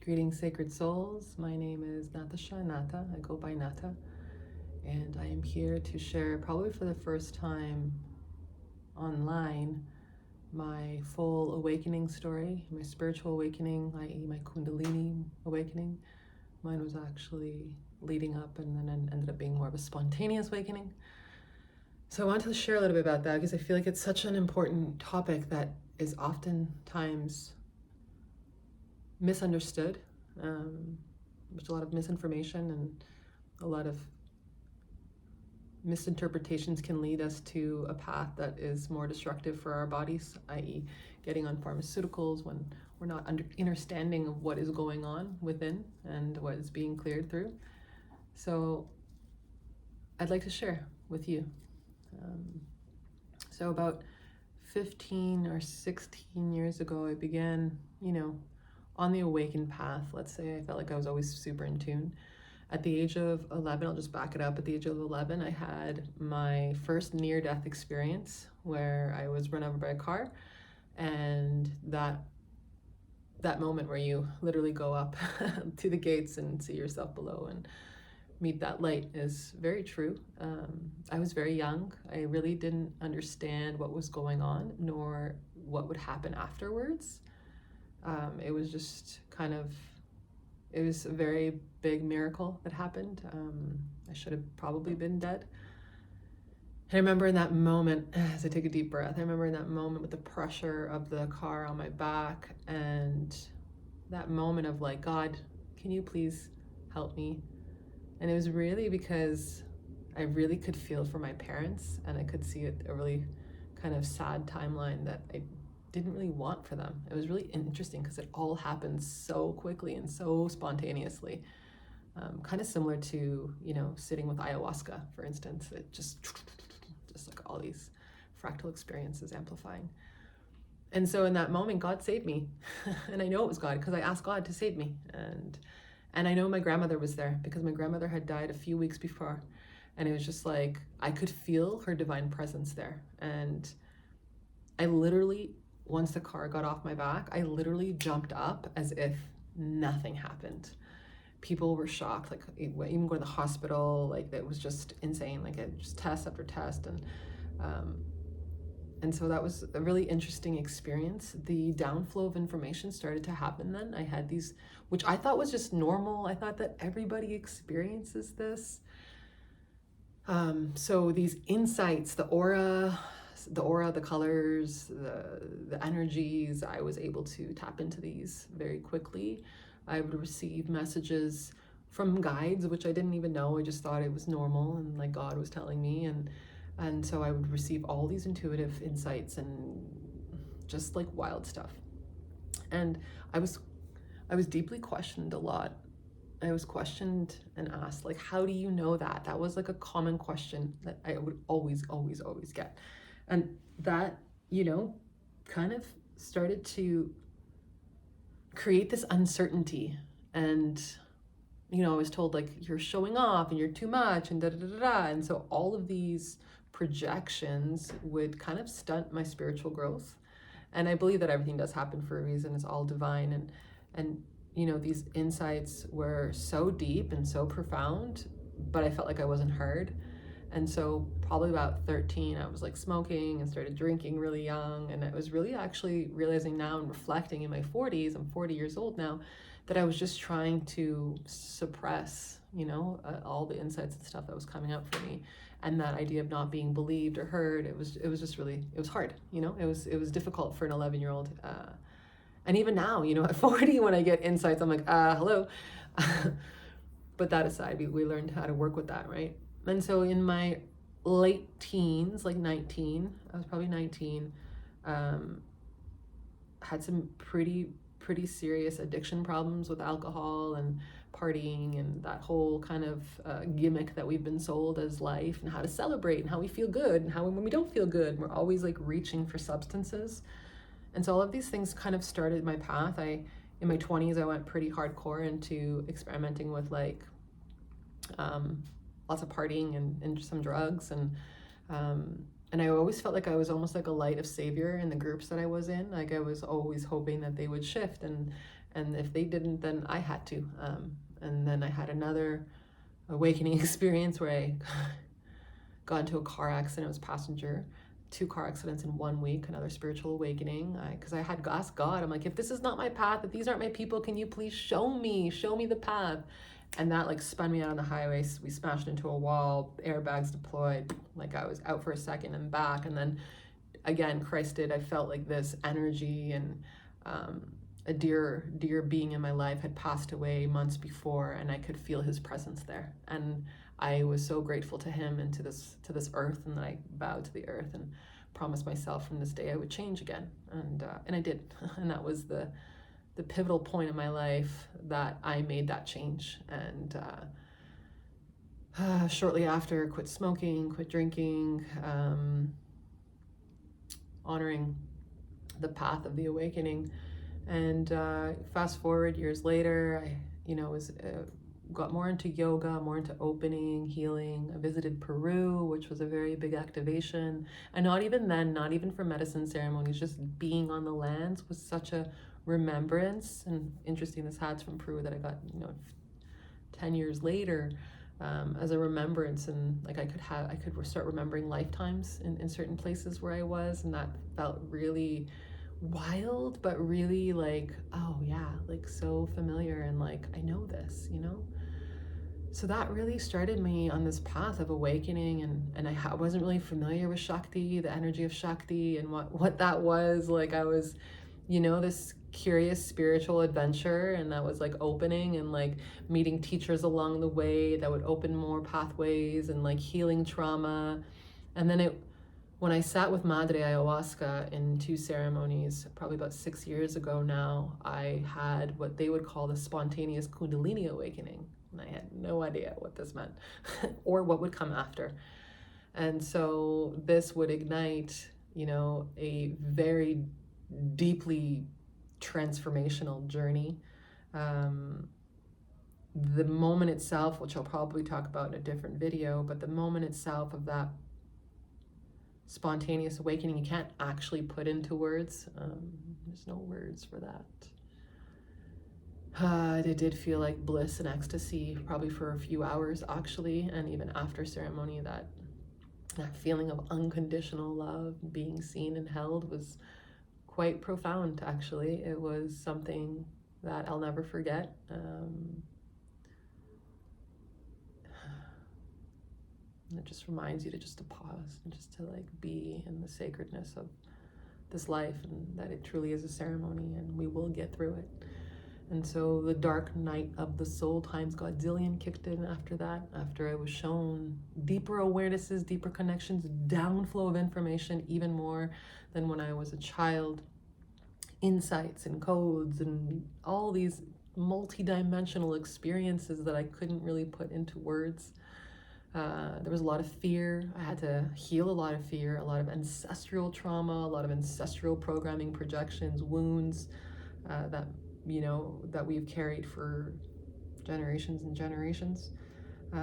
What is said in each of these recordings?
Greetings, sacred souls. My name is Natasha Nata. I go by Nata, and I am here to share, probably for the first time online, my full awakening story, my spiritual awakening, i.e., my Kundalini awakening. Mine was actually leading up and then ended up being more of a spontaneous awakening. So I wanted to share a little bit about that because I feel like it's such an important topic that is oftentimes misunderstood. There's a lot of misinformation and a lot of misinterpretations can lead us to a path that is more destructive for our bodies, i.e. getting on pharmaceuticals when we're not understanding of what is going on within and what is being cleared through. So I'd like to share with you. So about 15 or 16 years ago, I began, on the awakened path. Let's say I felt like I was always super in tune. At the age of 11, I'll just back it up. At the age of 11, I had my first near-death experience where I was run over by a car, and that moment where you literally go up to the gates and see yourself below and meet that light is very true. I was very young. I really didn't understand what was going on, nor what would happen afterwards. It was just it was a very big miracle that happened. I should have probably been dead. I remember in that moment, as I take a deep breath, I remember in that moment with the pressure of the car on my back and that moment of like, God, can you please help me? And it was really because I really could feel for my parents, and I could see a really kind of sad timeline that I didn't really want for them. It was really interesting because it all happened so quickly and so spontaneously. Kind of similar to, sitting with ayahuasca, for instance. It just like all these fractal experiences amplifying. And so in that moment, God saved me. And I know it was God because I asked God to save me. And I know my grandmother was there because my grandmother had died a few weeks before. And it was just like, I could feel her divine presence there. And I literally, once the car got off my back, I literally jumped up as if nothing happened. People were shocked, like even going to the hospital, like it was just insane, like it just test after test. And so that was a really interesting experience. The downflow of information started to happen then. I had these, which I thought was just normal. I thought that everybody experiences this. So these insights, the aura, the colors, the energies, I was able to tap into these very quickly. I would receive messages from guides, which I didn't even know. I just thought it was normal and like God was telling me. And so I would receive all these intuitive insights and just like wild stuff. And I was deeply questioned a lot. I was questioned and asked, like, how do you know that? That was like a common question that I would always get. And that, kind of started to create this uncertainty. And, I was told, like, you're showing off and you're too much and da-da-da-da. And so all of these projections would kind of stunt my spiritual growth. And I believe that everything does happen for a reason. It's all divine. And these insights were so deep and so profound, but I felt like I wasn't heard. And so probably about 13, I was like smoking and started drinking really young. And I was really actually realizing now and reflecting in my 40s, I'm 40 years old now, that I was just trying to suppress, all the insights and stuff that was coming up for me. And that idea of not being believed or heard, it was just really, it was hard, it was difficult for an 11-year-old. And even now, at 40, when I get insights, I'm like, hello. But that aside, we learned how to work with that, right? And so in my late teens, like 19, I was probably 19, had some pretty serious addiction problems with alcohol and partying and that whole kind of gimmick that we've been sold as life, and how to celebrate and how we feel good and how when we don't feel good, we're always like reaching for substances. And so all of these things kind of started my path. In my 20s, I went pretty hardcore into experimenting with like lots of partying and some drugs. And I always felt like I was almost like a light of savior in the groups that I was in. Like I was always hoping that they would shift And if they didn't, then I had to. And then I had another awakening experience where I got into a car accident. I was passenger. 2 car accidents in 1 week, another spiritual awakening. Because I had asked God, I'm like, if this is not my path, if these aren't my people, can you please show me the path? And that like spun me out on the highway. We smashed into a wall, airbags deployed. Like I was out for a second and back. And then again, Christ did. I felt like this energy, and a dear being in my life had passed away months before, and I could feel his presence there. And I was so grateful to him and to this earth, and then I bowed to the earth and promised myself from this day I would change again, and I did. And that was the pivotal point in my life that I made that change. And shortly after, quit smoking, quit drinking, honoring the path of the awakening. And fast forward years later, I was got more into yoga, more into opening, healing. I visited Peru, which was a very big activation. And not even for medicine ceremonies, just being on the lands was such a remembrance. And interesting, this hat's from Peru that I got 10 years later, as a remembrance. And like I could start remembering lifetimes in certain places where I was, and that felt really wild, but really like, oh yeah, like so familiar, and like I know this. So that really started me on this path of awakening, and I wasn't really familiar with Shakti, the energy of Shakti, and what that was. Like I was, this curious spiritual adventure, and that was like opening, and like meeting teachers along the way that would open more pathways, and like healing trauma. And then when I sat with Madre Ayahuasca in 2 ceremonies, probably about 6 years ago now, I had what they would call the spontaneous Kundalini Awakening. And I had no idea what this meant or what would come after. And so this would ignite, a very deeply transformational journey. The moment itself, which I'll probably talk about in a different video, but the moment itself of that spontaneous awakening, you can't actually put into words. There's no words for that. It did feel like bliss and ecstasy, probably for a few hours actually, and even after ceremony, that feeling of unconditional love, being seen and held, was quite profound actually. It was something that I'll never forget. It just reminds you to pause and just to like be in the sacredness of this life, and that it truly is a ceremony, and we will get through it. And so the dark night of the soul times Godzillion kicked in after that, after I was shown deeper awarenesses, deeper connections, downflow of information, even more than when I was a child, insights and codes and all these multi-dimensional experiences that I couldn't really put into words. There was a lot of fear. I had to heal a lot of fear, a lot of ancestral trauma, a lot of ancestral programming, projections, wounds that we've carried for generations and generations.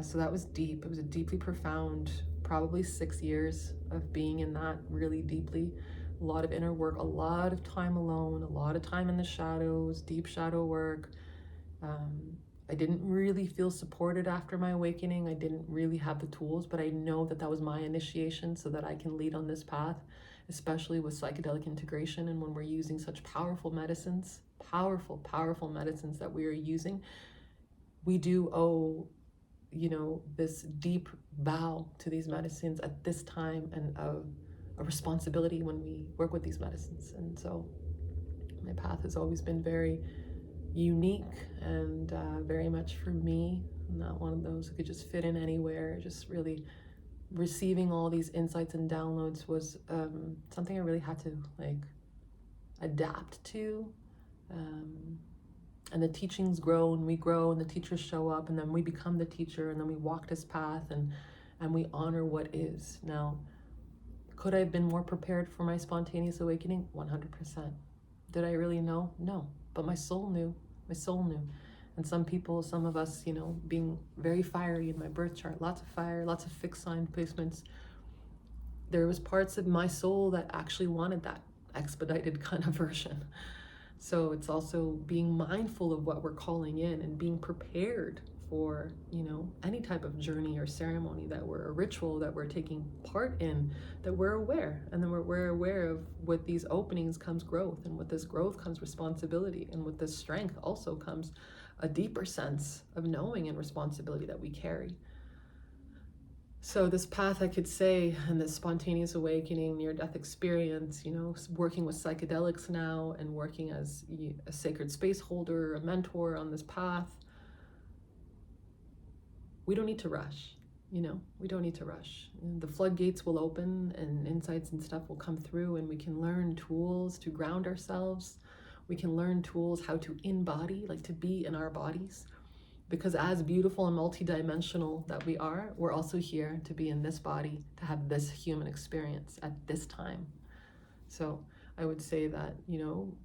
So that was deep. It was a deeply profound, probably 6 years of being in that really deeply. A lot of inner work, a lot of time alone, a lot of time in the shadows, deep shadow work. I didn't really feel supported after my awakening. I didn't really have the tools, but I know that was my initiation so that I can lead on this path, especially with psychedelic integration. And when we're using such powerful medicines, powerful medicines that we are using, we do owe, this deep bow to these medicines at this time, and a responsibility when we work with these medicines. And so my path has always been very unique and very much for me. I'm not one of those who could just fit in anywhere. Just really receiving all these insights and downloads was something I really had to like adapt to. And the teachings grow, and we grow, and the teachers show up, and then we become the teacher, and then we walk this path, and we honor what is. Now, could I have been more prepared for my spontaneous awakening? 100%. Did I really know? No. But my soul knew. And some of us, being very fiery in my birth chart, lots of fire, lots of fixed sign placements, there was parts of my soul that actually wanted that expedited kind of version. So it's also being mindful of what we're calling in and being prepared for, any type of journey or ceremony that we're a ritual that we're taking part in, that we're aware. And then we're aware of with these openings comes growth, and with this growth comes responsibility, and with this strength also comes a deeper sense of knowing and responsibility that we carry. So this path, I could say, and this spontaneous awakening, near-death experience, working with psychedelics now and working as a sacred space holder, a mentor on this path, we don't need to rush, we don't need to rush. And the floodgates will open and insights and stuff will come through, and we can learn tools to ground ourselves. We can learn tools how to embody, like to be in our bodies. Because as beautiful and multidimensional that we are, we're also here to be in this body, to have this human experience at this time. So I would say that,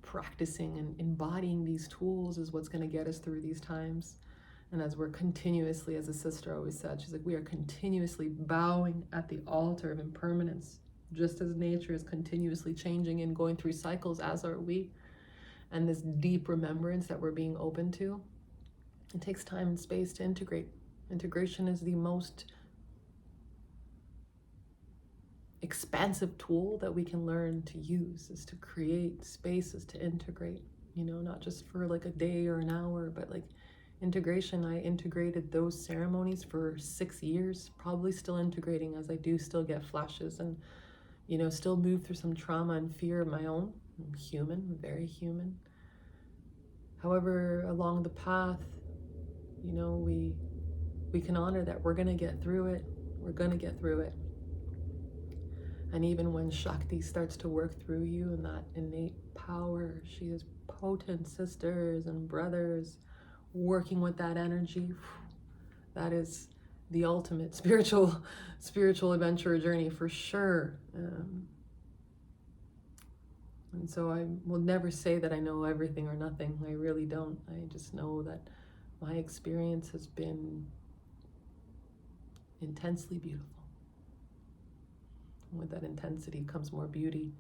practicing and embodying these tools is what's going to get us through these times. And as we're continuously, as a sister always said, she's like, we are continuously bowing at the altar of impermanence, just as nature is continuously changing and going through cycles, as are we. And this deep remembrance that we're being open to, it takes time and space to integrate. Integration is the most expansive tool that we can learn to use, is to create spaces to integrate, not just for like a day or an hour, but like integration. I integrated those ceremonies for 6 years, probably still integrating, as I do still get flashes and, still move through some trauma and fear of my own. I'm human, very human. However, along the path, we can honor that we're going to get through it. We're going to get through it. And even when Shakti starts to work through you and that innate power, she has potent sisters and brothers working with that energy. That is the ultimate spiritual adventure journey for sure. And so I will never say that I know everything or nothing. I really don't. I just know that my experience has been intensely beautiful. And with that intensity comes more beauty.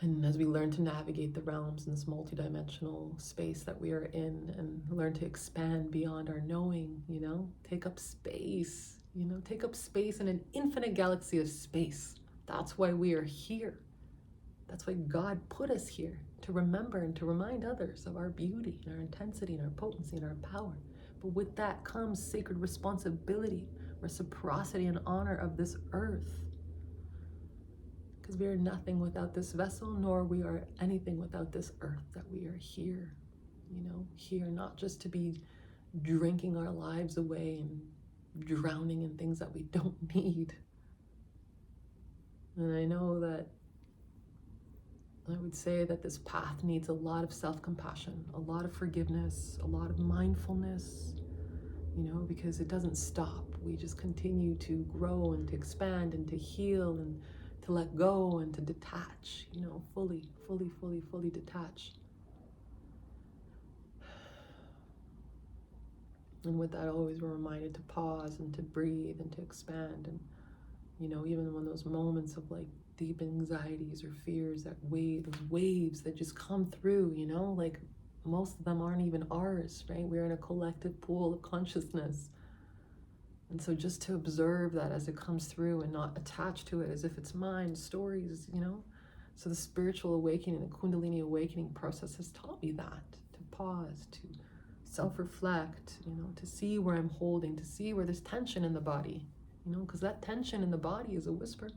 And as we learn to navigate the realms in this multidimensional space that we are in, and learn to expand beyond our knowing, take up space, take up space in an infinite galaxy of space. That's why we are here. That's why God put us here, to remember and to remind others of our beauty and our intensity and our potency and our power. But with that comes sacred responsibility, reciprocity, and honor of this earth. Because we are nothing without this vessel, nor we are anything without this earth, that we are here, here not just to be drinking our lives away and drowning in things that we don't need. And I know that I would say that this path needs a lot of self-compassion, a lot of forgiveness, a lot of mindfulness, because it doesn't stop. We just continue to grow and to expand and to heal and to let go and to detach, fully detach. And with that, always we're reminded to pause and to breathe and to expand. And, even when those moments of like deep anxieties or fears, those waves that just come through, like most of them aren't even ours, right? We're in a collective pool of consciousness. And so just to observe that as it comes through and not attach to it as if it's mine, stories, So the spiritual awakening, the Kundalini Awakening process has taught me that, to pause, to self-reflect, to see where I'm holding, to see where there's tension in the body, because that tension in the body is a whisper.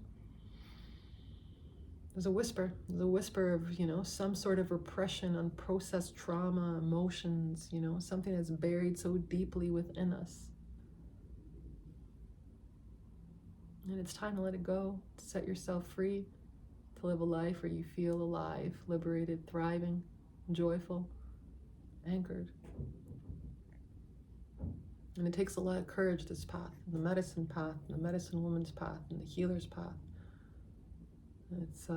There's a whisper of, some sort of repression, unprocessed trauma, emotions, something that's buried so deeply within us. And it's time to let it go, to set yourself free, to live a life where you feel alive, liberated, thriving, joyful, anchored. And it takes a lot of courage, this path, the medicine path, the medicine woman's path, and the healer's path. It's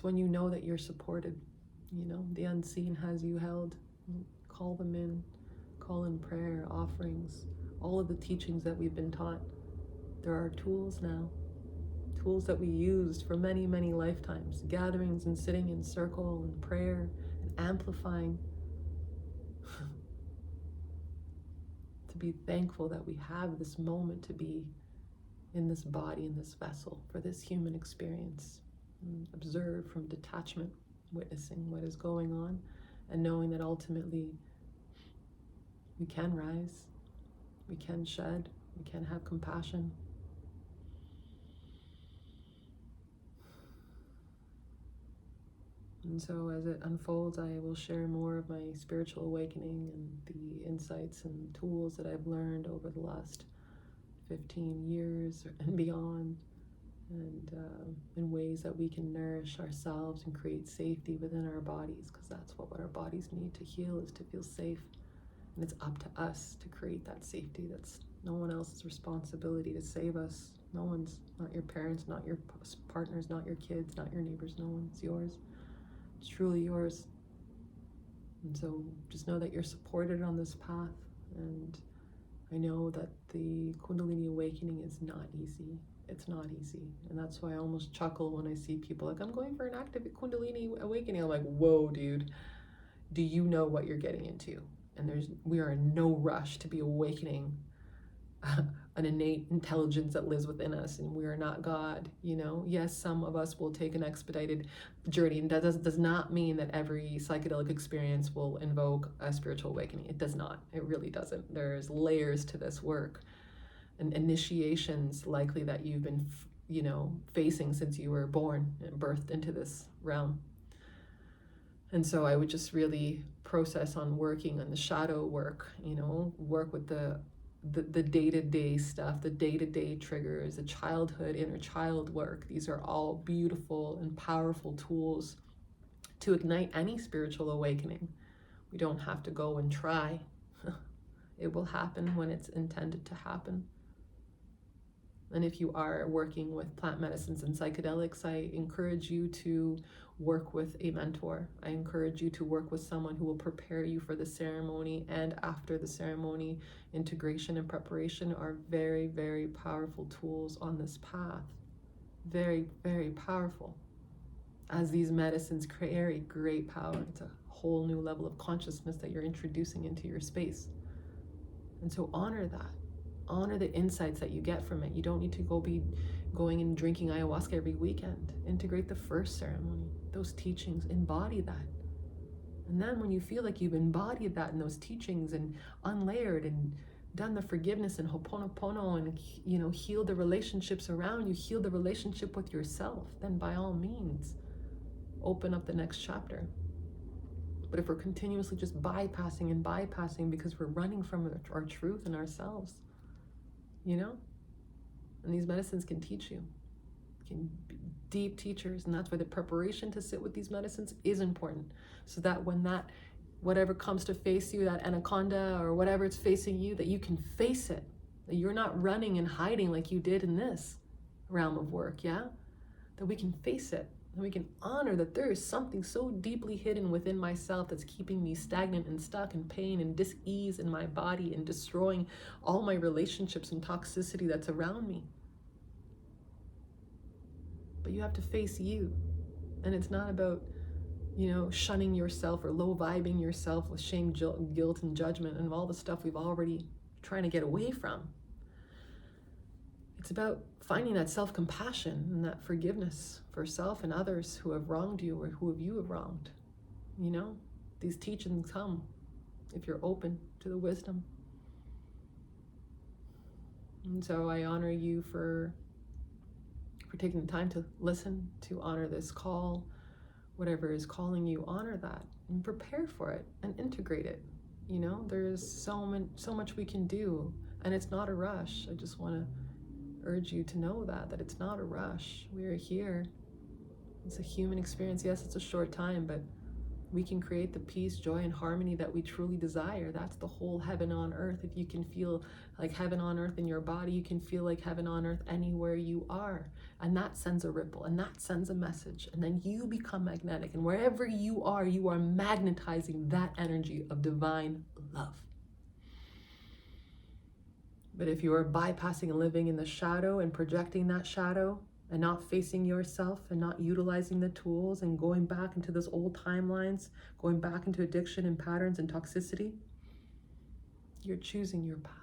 when you know that you're supported, the unseen has you held. Call them in, call in prayer, offerings, all of the teachings that we've been taught. There are tools now tools that we used for many, many lifetimes, gatherings and sitting in circle and prayer and amplifying. To be thankful that we have this moment to be in this body, in this vessel, for this human experience. And observe from detachment, witnessing what is going on, and knowing that ultimately we can rise, we can shed, we can have compassion. And so as it unfolds, I will share more of my spiritual awakening and the insights and tools that I've learned over the last 15 years and beyond, and in ways that we can nourish ourselves and create safety within our bodies, because that's what our bodies need to heal, is to feel safe. And it's up to us to create that safety. That's no one else's responsibility to save us. No one's, not your parents, not your partners, not your kids, not your neighbors. No one. It's yours. It's truly yours. And so just know that you're supported on this path. And I know that the Kundalini Awakening is not easy. It's not easy. And that's why I almost chuckle when I see people like, I'm going for an active Kundalini Awakening. I'm like, whoa, dude, do you know what you're getting into? And we are in no rush to be awakening an innate intelligence that lives within us, and we are not God, you know. Yes, some of us will take an expedited journey, and that does not mean that every psychedelic experience will invoke a spiritual awakening. It does not. It really doesn't. There's layers to this work, and initiations likely that you've been, you know, facing since you were born and birthed into this realm. And so I would just really process on working on the shadow work, you know, work with the day-to-day stuff, the day-to-day triggers, the childhood, inner child work. These are all beautiful and powerful tools to ignite any spiritual awakening. We don't have to go and try. It will happen when it's intended to happen. And if you are working with plant medicines and psychedelics, I encourage you to work with a mentor. I encourage you to work with someone who will prepare you for the ceremony and after the ceremony. Integration and preparation are very, very powerful tools on this path. Very, very powerful. As these medicines carry great power, it's a whole new level of consciousness that you're introducing into your space. And so honor that. Honor the insights that you get from it. You don't need to be going and drinking ayahuasca every weekend. Integrate the first ceremony, those teachings, embody that. And then when you feel like you've embodied that in those teachings and unlayered and done the forgiveness and ho'oponopono and, you know, heal the relationships around you, heal the relationship with yourself, then by all means, open up the next chapter. But if we're continuously just bypassing because we're running from our truth and ourselves, you know, and these medicines can teach you, can be deep teachers, and that's why the preparation to sit with these medicines is important, so that when that whatever comes to face you, that anaconda or whatever it's facing you, that you can face it, that you're not running and hiding like you did in this realm of work, yeah, that we can face it, and we can honor that there is something so deeply hidden within myself that's keeping me stagnant and stuck in pain and dis-ease in my body and destroying all my relationships and toxicity that's around me. But you have to face you. And it's not about, you know, shunning yourself or low vibing yourself with shame, guilt, and judgment and all the stuff we've already trying to get away from. It's about finding that self-compassion and that forgiveness for self and others who have wronged you or who you have wronged. You know, these teachings come if you're open to the wisdom. And so I honor you for taking the time to listen, to honor this call. Whatever is calling you, honor that and prepare for it and integrate it. You know, there's so much we can do, and it's not a rush. I just want to urge you to know that it's not a rush. We are here. It's a human experience. Yes, it's a short time, but we can create the peace, joy, and harmony that we truly desire. That's the whole heaven on earth. If you can feel like heaven on earth in your body, you can feel like heaven on earth anywhere you are. And that sends a ripple, and that sends a message. And then you become magnetic. And wherever you are magnetizing that energy of divine love. But if you are bypassing and living in the shadow and projecting that shadow, and not facing yourself and not utilizing the tools and going back into those old timelines, going back into addiction and patterns and toxicity, you're choosing your path.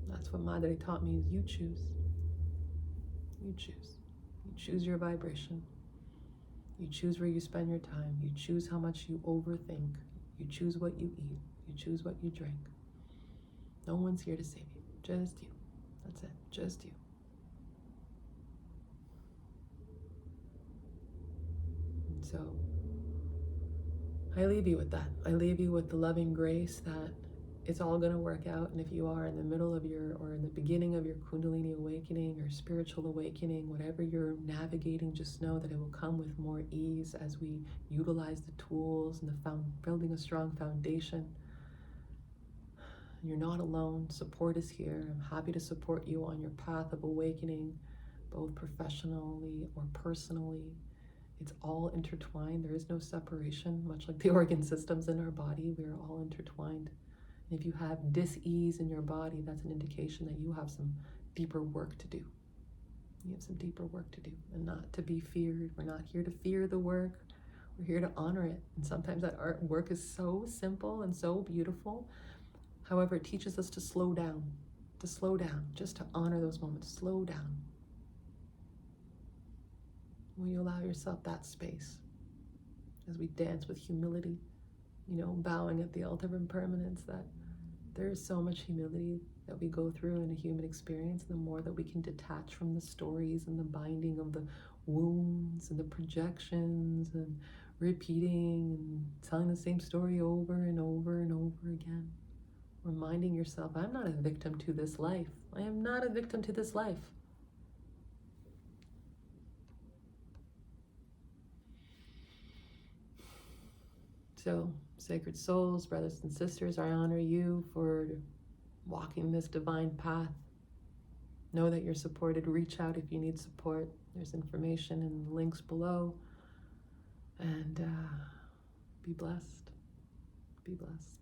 That's what Madre taught me, is you choose. You choose. You choose your vibration. You choose where you spend your time. You choose how much you overthink. You choose what you eat. You choose what you drink. No one's here to save you. Just you. That's it. Just you. And so I leave you with that. I leave you with the loving grace that it's all going to work out. And if you are in the middle of your, or in the beginning of your Kundalini awakening or spiritual awakening, whatever you're navigating, just know that it will come with more ease as we utilize the tools and building a strong foundation. You're not alone. Support is here. I'm happy to support you on your path of awakening, both professionally or personally. It's all intertwined. There is no separation, much like the organ systems in our body. We're all intertwined. And if you have dis-ease in your body, that's an indication that you have some deeper work to do. You have some deeper work to do, and not to be feared. We're not here to fear the work. We're here to honor it. And sometimes that work is so simple and so beautiful. However, it teaches us to slow down, just to honor those moments. Slow down. Will you allow yourself that space as we dance with humility, bowing at the altar of impermanence, that there is so much humility that we go through in a human experience. The more that we can detach from the stories and the binding of the wounds and the projections and repeating and telling the same story over and over and over again. Reminding yourself, I'm not a victim to this life. I am not a victim to this life. So, sacred souls, brothers and sisters, I honor you for walking this divine path. Know that you're supported. Reach out if you need support. There's information and links below. And be blessed. Be blessed.